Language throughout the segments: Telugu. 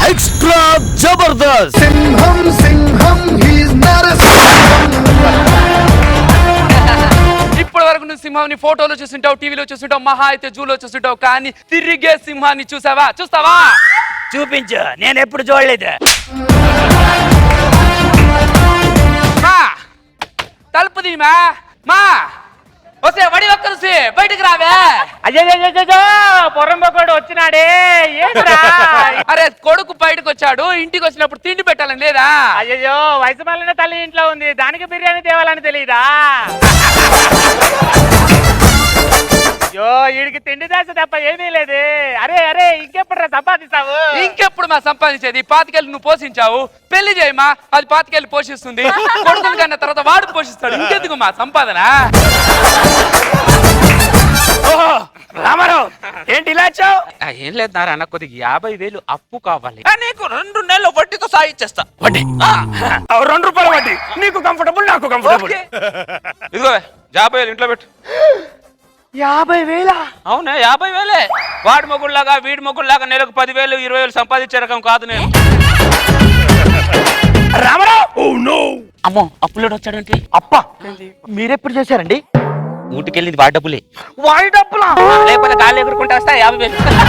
ఎక్స్ట్రా జబర్దస్త్. సింహం సింహం he's not a ఇప్పటి వరకు నువ్వు సింహాన్ని ఫోటోలో చూస్తుంటావు, టీవీలో చూస్తుంటావు, మహా అయితే జూలో చూస్తుంటావు, కానీ తిరిగే సింహాన్ని చూస్తావా? చూపించు, నేను ఎప్పుడు చూడలేదు. తలుపు తీమా మా వస్తే వడి ఒక్కరుసి బయటకు రావే. అయ్యో పొరంబోకోడు వచ్చినాడే. అరే కొడుకు బయటకు వచ్చాడు, ఇంటికి వచ్చినప్పుడు తిండి పెట్టాలని లేదా? అయ్యో వయసు మళ్ళీ తల్లి ఇంట్లో ఉంది, దానికి బిర్యానీ తేవాలని తెలియదా? అయ్యో వీడికి తిండి దాస తప్ప ఏమీ లేదు. అరే ఇంకెప్పుడు సంపాదిస్తావు? ఇంకెప్పుడు మా సంపాదించేది? పాతికేళ్ళు నువ్వు పోషించావు, పెళ్లి చేయమా, అది పాతికేళ్ళు పోషిస్తుంది. కొడుకులు కన్నా తర్వాత వాడు పోషిస్తాడు, ఇంకెందుకు మా సంపాదన? రామారావు ఏంటి ఇలా వచ్చావు? ఏం లేదు నారాయణ, కొద్దిగా 50,000 అప్పు కావాలి. నీకు 2 నెలల వడ్డీతో సాయిచ్చేస్తా. వడ్డీ 2 రూపాయల వడ్డీ, నీకు కంఫర్టబుల్ నాకు కంఫర్టబుల్. ఇదిగో 50,000 ఇంట్లో పెట్టు. 50,000? అవునా? 50,000. వాడి మొగుళ్ళలాగా వీడి మొగుళ్ళలాగా నెలకు 10,000 20,000 సంపాదించే రకం కాదు నేను. రామారావు అమ్మో అప్పులోడు వచ్చాడంటే. అప్ప మీరెప్పుడు చేశారండి? ఊటికెళ్ళింది వాడి డబ్బులే. వాడి డబ్బులా? లేకపోతే గాలి ఎగురుకుంటా వస్తా 50,000.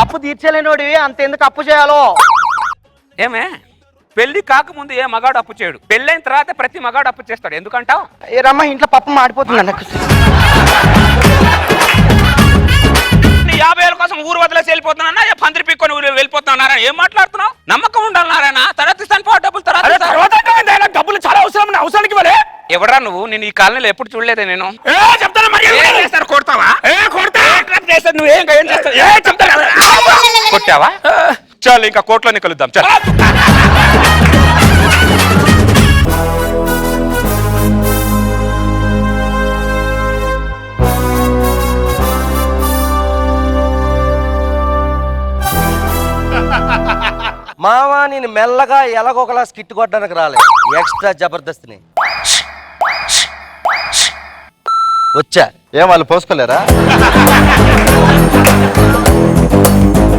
అప్పు తీర్చలేనోడివి అంతెందుకు అప్పు చేయాలో? ఏమే పెళ్లి కాకముందు ఏ మగాడు అప్పు చేయడు, పెళ్ళైన తర్వాత ప్రతి మగాడు అప్పు చేస్తాడు. ఎందుకంటావు? ఏ రమ్మ ఇంట్లో పప్పు మాడిపోతుంది అన్న. 50,000 కోసం ఊరు వదిలేసి వెళ్ళిపోతున్నా, పందిరి పీక్కొని వెళ్ళిపోతున్నారా? ఏం మాట్లాడుతున్నావు? నమ్మకం ఉండాలన్నారా? తర్వాత ఇస్తాను పో డబ్బులు. తర్వాత డబ్బులు చాలా అవసరం, అవసరానికి ఇవ్వలే. ఎవరా నువ్వు? నేను ఈ కాలనీలో ఎప్పుడు చూడలేదే నేను. చెప్తాను కొడతావా? నువ్వేం కొట్టావా? చాలు ఇంకా కోర్టులోనే కలుద్దాం. చాలు. మావా నేను మెల్లగా ఎలాగొకలా స్కిట్ కొట్టడానికి రాలే, ఎక్స్ట్రా జబర్దస్త్ని వచ్చా. ఏం వాళ్ళు పోసుకోలేరా?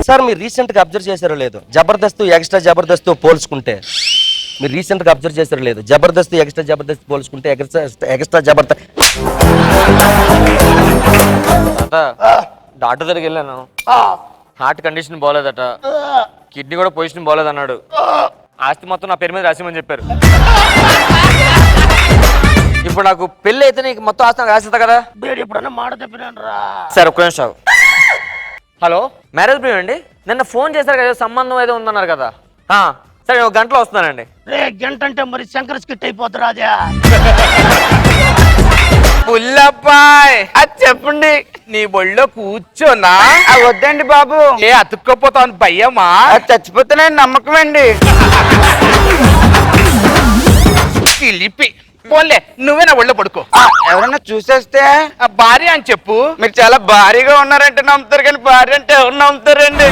సార్ మీరు రీసెంట్ గా అబ్జర్వ్ చేశారో లేదు, జబర్దస్త్ ఎక్స్ట్రా జబర్దస్త్ పోల్చుకుంటే, మీరు రీసెంట్ గా అబ్జర్వ్ చేశారో లేదు, జబర్దస్త్ ఎక్స్ట్రా జబర్దస్త్ పోల్చుకుంటే ఎక్స్ట్రా జబర్దస్త్. డాక్టర్ దగ్గరికి వెళ్ళాను, హార్ట్ కండిషన్ బాగోలేదట, కిడ్నీ కూడా పొజిషన్ బాగోలేదు అన్నాడు. ఆస్తి మొత్తం నా పేరు మీద రాసిమని చెప్పారు. ఇప్పుడు నాకు పెళ్లి అయితే నీకు మొత్తం ఆస్తి నాకు రాసిస్తా కదా? ఎప్పుడన్నా మాట తప్పినాను రా. సరే ఒక్క నిమిషం. హలో మ్యారేజ్ బ్రో అండి, నిన్న ఫోన్ చేశారు కదా, సంబంధం ఏదో ఉందన్నారు కదా. సరే 1 గంటలో వస్తున్నానండి. రే గంట అంటే మరి శంకర్ స్కిట్ అయిపోతారు రాజా. పుల్లబ్బాయ్ అది చెప్పండి, నీ ఒళ్ళో కూర్చోనా? వద్దండి బాబు, ఏ అతుక్కపోతాను భయ్యమా? చచ్చిపోతున్నా నమ్మకం అండి. పిలిపి పోన్లే, నువ్వే నా ఒళ్ళో పడుకో. ఎవరన్నా చూసేస్తే భార్య అని చెప్పు. మీరు చాలా భారీగా ఉన్నారంటే నమ్ముతారు, కానీ భార్య అంటే ఎవరు నమ్ముతారండి?